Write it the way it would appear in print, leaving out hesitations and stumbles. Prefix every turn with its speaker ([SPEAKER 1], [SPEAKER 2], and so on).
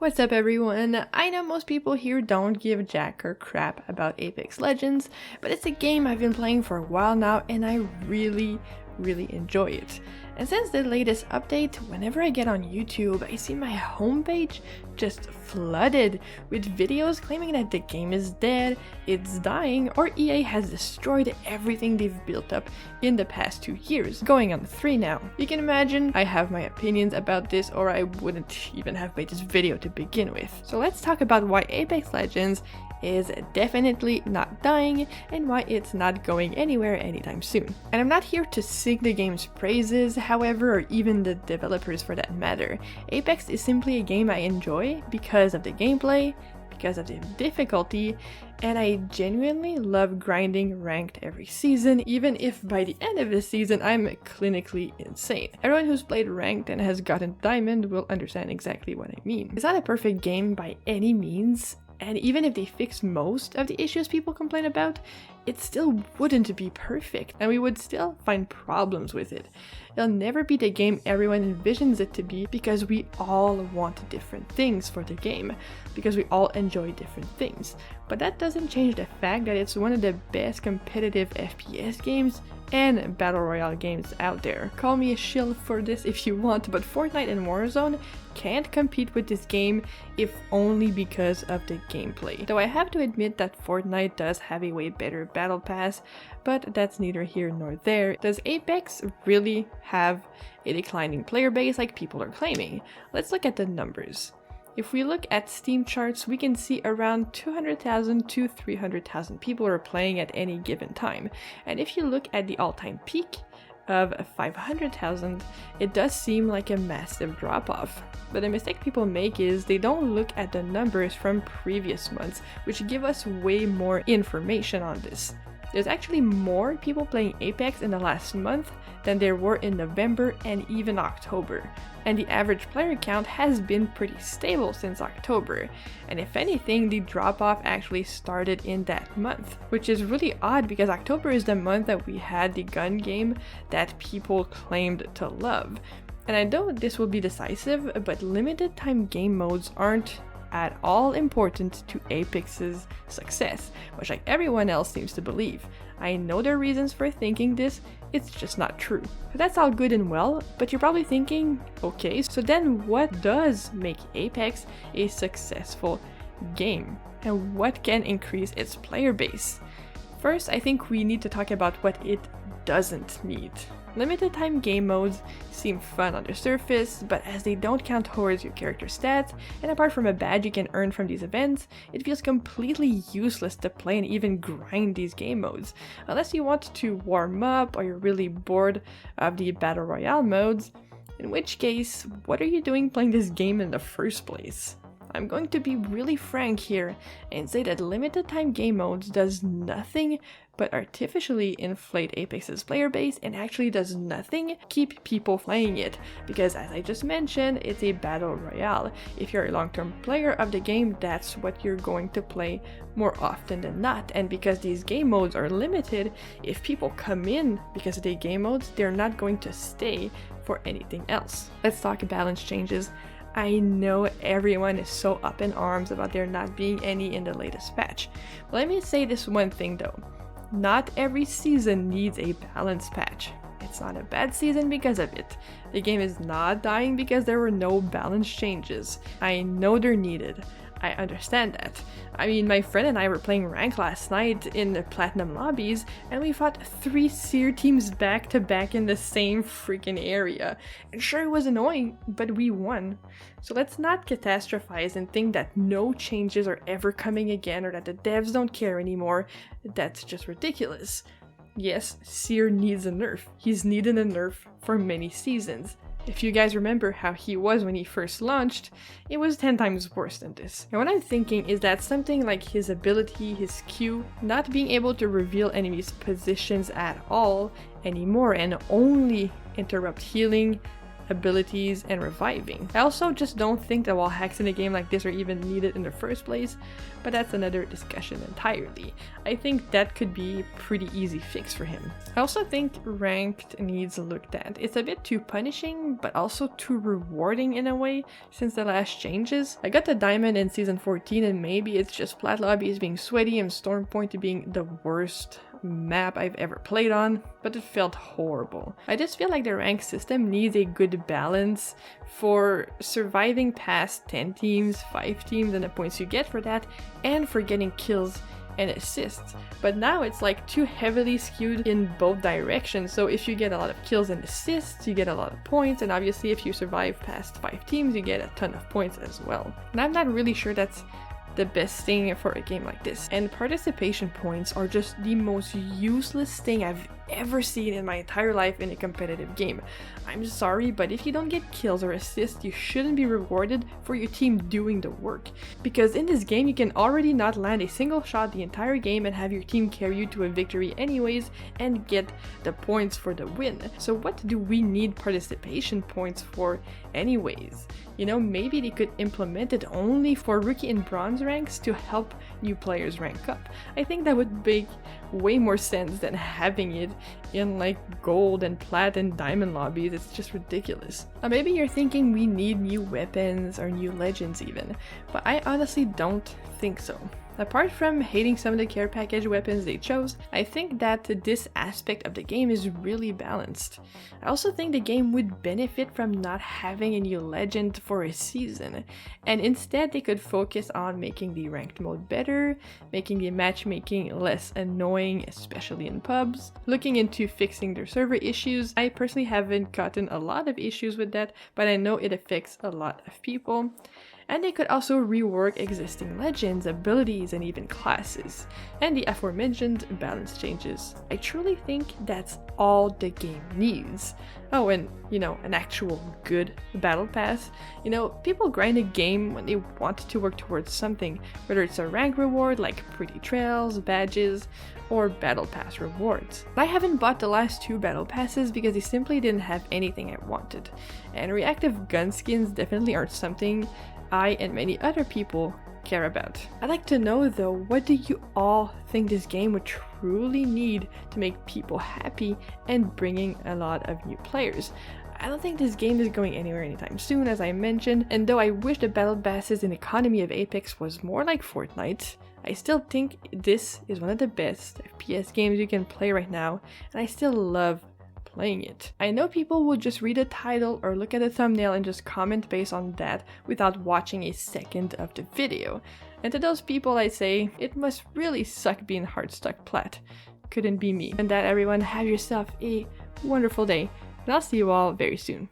[SPEAKER 1] What's up everyone? I know most people here don't give jack or crap about Apex Legends, but it's a game I've been playing for a while now and I really enjoy it. And since the latest update, whenever I get on YouTube, I see my homepage just flooded with videos claiming that the game is dead, it's dying, or EA has destroyed everything they've built up in the past 2 years, going on 3 now. You can imagine I have my opinions about this or I wouldn't even have made this video to begin with. So let's talk about why Apex Legends is definitely not dying and why it's not going anywhere anytime soon. And I'm not here to sing the game's praises, however, or even the developers for that matter. Apex is simply a game I enjoy because of the gameplay, because of the difficulty, and I genuinely love grinding ranked every season, even if by the end of the season I'm clinically insane. Everyone who's played ranked and has gotten diamond will understand exactly what I mean. It's not a perfect game by any means, and even if they fix most of the issues people complain about, it still wouldn't be perfect, and we would still find problems with it. It'll never be the game everyone envisions it to be because we all want different things for the game, because we all enjoy different things. But that doesn't change the fact that it's one of the best competitive FPS games and Battle Royale games out there. Call me a shill for this if you want, but Fortnite and Warzone can't compete with this game if only because of the gameplay. Though I have to admit that Fortnite does have a way better battle pass, but that's neither here nor there. Does Apex really have a declining player base like people are claiming? Let's look at the numbers. If we look at Steam charts, we can see around 200,000 to 300,000 people are playing at any given time. And if you look at the all-time peak of 500,000, it does seem like a massive drop-off. But the mistake people make is they don't look at the numbers from previous months, which give us way more information on this. There's actually more people playing Apex in the last month than there were in November and even October. And the average player count has been pretty stable since October. And if anything, the drop-off actually started in that month, which is really odd because October is the month that we had the gun game that people claimed to love. And I know this will be decisive, but limited time game modes aren't at all important to Apex's success, which like everyone else seems to believe. I know there are reasons for thinking this, it's just not true. But that's all good and well, but you're probably thinking, okay, so then what does make Apex a successful game? And what can increase its player base? First, I think we need to talk about what it doesn't need. Limited time game modes seem fun on the surface, but as they don't count towards your character stats, and apart from a badge you can earn from these events, it feels completely useless to play and even grind these game modes, unless you want to warm up or you're really bored of the Battle Royale modes, in which case, what are you doing playing this game in the first place? I'm going to be really frank here and say that limited time game modes does nothing but artificially inflate Apex's player base and actually does nothing keep people playing it, because as I just mentioned, it's a battle royale. If you're a long-term player of the game, that's what you're going to play more often than not, and because these game modes are limited, if people come in because of the game modes, they're not going to stay for anything else. Let's talk balance changes. I know everyone is so up in arms about there not being any in the latest patch. But let me say this one thing though. Not every season needs a balance patch. It's not a bad season because of it. The game is not dying because there were no balance changes. I know they're needed. I understand that. I mean, my friend and I were playing rank last night in the platinum lobbies, and we fought 3 seer teams back to back in the same freaking area. And sure, it was annoying, but we won. So let's not catastrophize and think that no changes are ever coming again or that the devs don't care anymore. That's just ridiculous. Yes, Seer needs a nerf. He's needed a nerf for many seasons. If you guys remember how he was when he first launched, it was 10 times worse than this. And what I'm thinking is that something like his ability, his Q, not being able to reveal enemies' positions at all anymore and only interrupt healing, abilities, and reviving. I also just don't think that wall hacks in a game like this are even needed in the first place, but that's another discussion entirely. I think that could be a pretty easy fix for him. I also think ranked needs looked at. It's a bit too punishing, but also too rewarding in a way since the last changes. I got the diamond in season 14 and maybe it's just flat lobbies being sweaty and Stormpoint being the worst map I've ever played on, but it felt horrible. I just feel like the rank system needs a good balance for surviving past 10 teams, 5 teams, and the points you get for that, and for getting kills and assists. But now it's like too heavily skewed in both directions, so if you get a lot of kills and assists, you get a lot of points, and obviously if you survive past 5 teams, you get a ton of points as well. And I'm not really sure that's the best thing for a game like this. And participation points are just the most useless thing I've ever seen in my entire life in a competitive game. I'm sorry, but if you don't get kills or assists, you shouldn't be rewarded for your team doing the work. Because in this game, you can already not land a single shot the entire game and have your team carry you to a victory anyways and get the points for the win. So what do we need participation points for anyways? You know, maybe they could implement it only for rookie and bronze ranks to help new players rank up. I think that would make way more sense than having it in like gold and plat and diamond lobbies. It's just ridiculous. Maybe you're thinking we need new weapons or new legends even, but I honestly don't think so. Apart from hating some of the care package weapons they chose, I think that this aspect of the game is really balanced. I also think the game would benefit from not having a new legend for a season, and instead they could focus on making the ranked mode better, making the matchmaking less annoying, especially in pubs, looking into fixing their server issues. I personally haven't gotten a lot of issues with that, but I know it affects a lot of people. And they could also rework existing legends, abilities, and even classes, and the aforementioned balance changes. I truly think that's all the game needs. Oh, and you know, an actual good battle pass. You know, people grind a game when they want to work towards something, whether it's a rank reward like pretty trails, badges, or battle pass rewards. I haven't bought the last 2 battle passes because they simply didn't have anything I wanted, and reactive gun skins definitely aren't something I and many other people care about. I'd like to know though, what do you all think this game would truly need to make people happy and bringing a lot of new players? I don't think this game is going anywhere anytime soon, as I mentioned, and though I wish the battle passes and economy of Apex was more like Fortnite, I still think this is one of the best FPS games you can play right now, and I still love playing it. I know people will just read a title or look at a thumbnail and just comment based on that without watching a second of the video. And to those people I say, it must really suck being hard stuck plat. Couldn't be me. And that everyone, have yourself a wonderful day, and I'll see you all very soon.